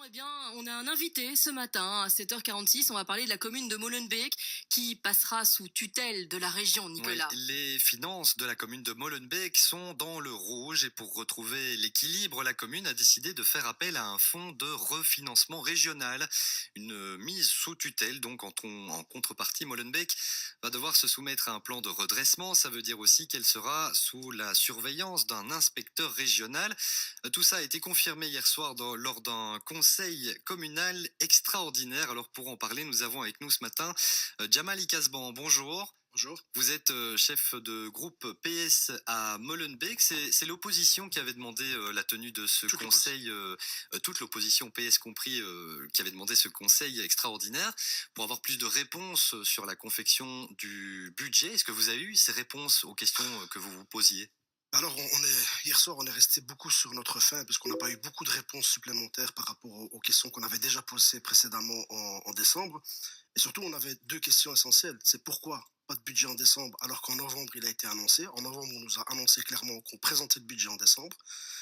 eh bien, on a un invité ce matin à 7h46. On va parler de la commune de Molenbeek qui passera sous tutelle de la région, Oui, Nicolas. les finances de la commune de Molenbeek sont dans le rouge et pour retrouver l'équilibre, la commune a décidé de faire appel à un fonds de refinancement régional, une mise sous tutelle. Donc en contrepartie, Molenbeek va devoir se soumettre à un plan de redressement. Ça veut dire aussi qu'elle sera sous la surveillance d'un inspecteur régional. Tout ça a été confirmé hier soir lors d'un conseil communal extraordinaire. Alors pour en parler, nous avons avec nous ce matin Jamal Ikasban. Bonjour. Bonjour. Vous êtes chef de groupe PS à Molenbeek. C'est l'opposition qui avait demandé la tenue de ce Toute conseil, toute l'opposition PS compris, qui avait demandé ce conseil extraordinaire pour avoir plus de réponses sur la confection du budget. Est-ce que vous avez eu ces réponses aux questions que vous vous posiez? Alors, hier soir, on est resté beaucoup sur notre faim, puisqu'on n'a pas eu beaucoup de réponses supplémentaires par rapport aux questions qu'on avait déjà posées précédemment en décembre. Et surtout, on avait deux questions essentielles. C'est pourquoi pas de budget en décembre, alors qu'en novembre, il a été annoncé. En novembre, on nous a annoncé clairement qu'on présentait le budget en décembre.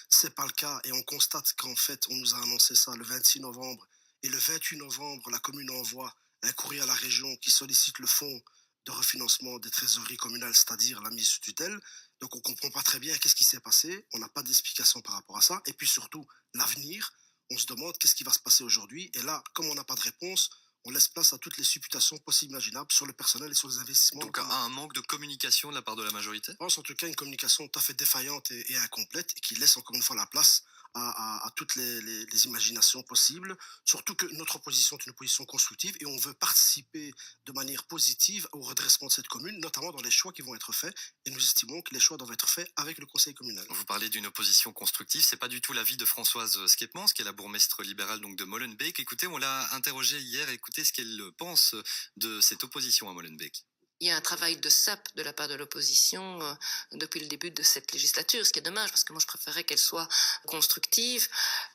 C'est pas le cas, et on constate qu'en fait, on nous a annoncé ça le 26 novembre. Et le 28 novembre, la commune envoie un courrier à la région qui sollicite le fonds de refinancement des trésoreries communales, c'est-à-dire la mise sous tutelle. Donc on ne comprend pas très bien qu'est-ce qui s'est passé, on n'a pas d'explication par rapport à ça, et puis surtout l'avenir, on se demande qu'est-ce qui va se passer aujourd'hui, et là, comme on n'a pas de réponse, on laisse place à toutes les supputations possibles et imaginables sur le personnel et sur les investissements. Donc un manque de communication de la part de la majorité? Je pense en tout cas une communication tout à fait défaillante et incomplète, et qui laisse encore une fois la place à toutes les imaginations possibles, surtout que notre opposition est une opposition constructive et on veut participer de manière positive au redressement de cette commune, notamment dans les choix qui vont être faits, et nous estimons que les choix doivent être faits avec le conseil communal. Vous parlez d'une opposition constructive, c'est pas du tout l'avis de Françoise Skepmans, qui est la bourgmestre libérale donc de Molenbeek. Écoutez, on l'a interrogée hier, écoutez ce qu'elle pense de cette opposition à Molenbeek. Il y a un travail de sape de la part de l'opposition depuis le début de cette législature, ce qui est dommage parce que moi je préférais qu'elle soit constructive.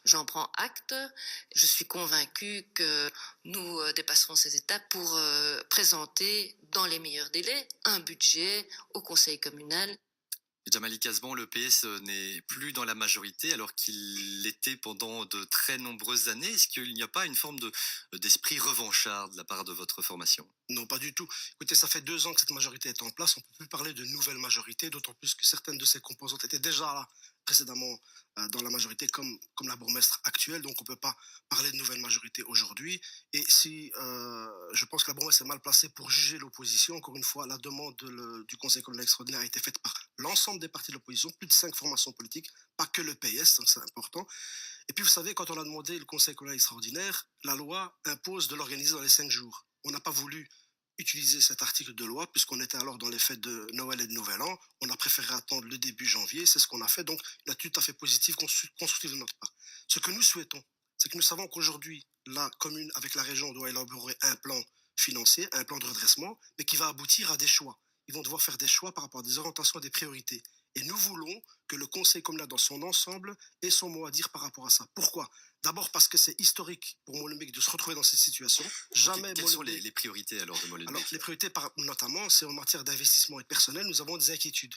J'en prends acte. Je suis convaincue que nous dépasserons ces étapes pour présenter dans les meilleurs délais un budget au conseil communal. Jamali Kasban, le PS n'est plus dans la majorité alors qu'il l'était pendant de très nombreuses années. Est-ce qu'il n'y a pas une forme d'esprit revanchard de la part de votre formation? Non, pas du tout. Écoutez, ça fait 2 ans que cette majorité est en place. On ne peut plus parler de nouvelle majorité, d'autant plus que certaines de ses composantes étaient déjà là précédemment dans la majorité, comme la bourgmestre actuelle. Donc, on ne peut pas parler de nouvelle majorité aujourd'hui. Et si je pense que la bourgmestre est mal placée pour juger l'opposition, encore une fois, la demande du Conseil communal extraordinaire a été faite par l'ensemble des partis de l'opposition, plus de 5 formations politiques, pas que le PS, donc c'est important. Et puis, vous savez, quand on a demandé le Conseil communal extraordinaire, la loi impose de l'organiser dans les 5 jours. On n'a pas voulu utiliser cet article de loi puisqu'on était alors dans les fêtes de Noël et de Nouvel An. On a préféré attendre le début janvier, c'est ce qu'on a fait. Donc, il a tout à fait positif, constructif de notre part. Ce que nous souhaitons, c'est que nous savons qu'aujourd'hui, la commune avec la région doit élaborer un plan financier, un plan de redressement, mais qui va aboutir à des choix. Ils vont devoir faire des choix par rapport à des orientations et des priorités. Et nous voulons que le Conseil communal dans son ensemble ait son mot à dire par rapport à ça. Pourquoi? D'abord parce que c'est historique pour Molenbeek de se retrouver dans cette situation. Jamais Quelles sont les priorités alors de Molenbeek? Alors, les priorités, notamment, c'est en matière d'investissement et de personnel, nous avons des inquiétudes.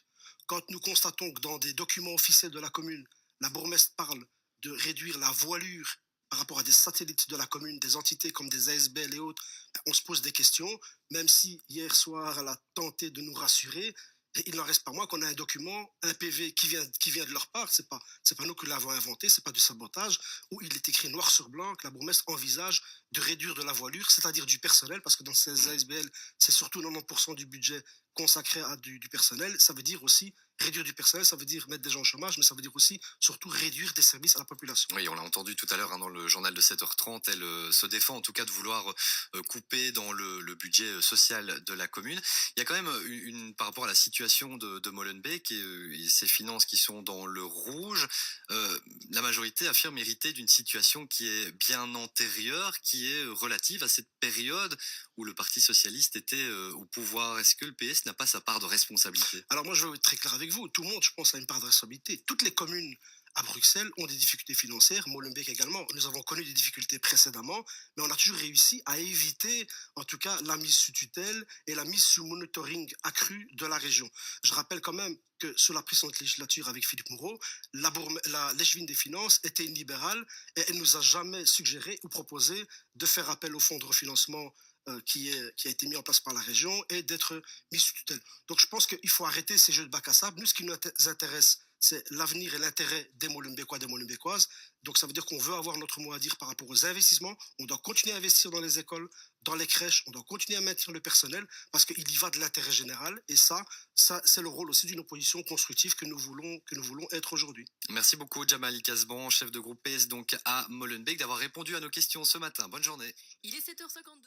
Quand nous constatons que dans des documents officiels de la commune, la bourgmestre parle de réduire la voilure par rapport à des satellites de la commune, des entités comme des ASBL et autres, on se pose des questions, même si hier soir elle a tenté de nous rassurer. Et il n'en reste pas moins qu'on a un document, un PV qui vient de leur part, c'est pas nous qui l'avons inventé, c'est pas du sabotage, où il est écrit noir sur blanc que la bourgmestre envisage de réduire de la voilure, c'est-à-dire du personnel, parce que dans ces ASBL, c'est surtout 90% du budget consacré à du personnel. Ça veut dire aussi réduire du personnel, ça veut dire mettre des gens au chômage, mais ça veut dire aussi surtout réduire des services à la population. Oui, on l'a entendu tout à l'heure dans le journal de 7h30, elle se défend en tout cas de vouloir couper dans le budget social de la commune. Il y a quand même par rapport à la situation de Molenbeek et ses finances qui sont dans le rouge, la majorité affirme hériter d'une situation qui est bien antérieure, qui est relative à cette période où le Parti socialiste était au pouvoir. Est-ce que le PS n'a pas sa part de responsabilité? Alors moi je veux être très clair avec vous, tout le monde je pense a une part de responsabilité. Toutes les communes à Bruxelles ont des difficultés financières, Molenbeek également. Nous avons connu des difficultés précédemment, mais on a toujours réussi à éviter, en tout cas, la mise sous tutelle et la mise sous monitoring accru de la région. Je rappelle quand même que sous la précédente législature avec Philippe Moreau, l'échevine des finances était une libérale et elle nous a jamais suggéré ou proposé de faire appel au fonds de refinancement qui a été mis en place par la région et d'être mis sous tutelle. Donc je pense qu'il faut arrêter ces jeux de bac à sable. Nous, ce qui nous intéresse, c'est l'avenir et l'intérêt des Molenbeekois, des Molenbeekoises. Donc ça veut dire qu'on veut avoir notre mot à dire par rapport aux investissements. On doit continuer à investir dans les écoles, dans les crèches, on doit continuer à maintenir le personnel parce qu'il y va de l'intérêt général. Et ça c'est le rôle aussi d'une opposition constructive que nous voulons être aujourd'hui. Merci beaucoup Djamali Kasban, chef de groupe PS donc à Molenbeek, d'avoir répondu à nos questions ce matin. Bonne journée. Il est 7h52.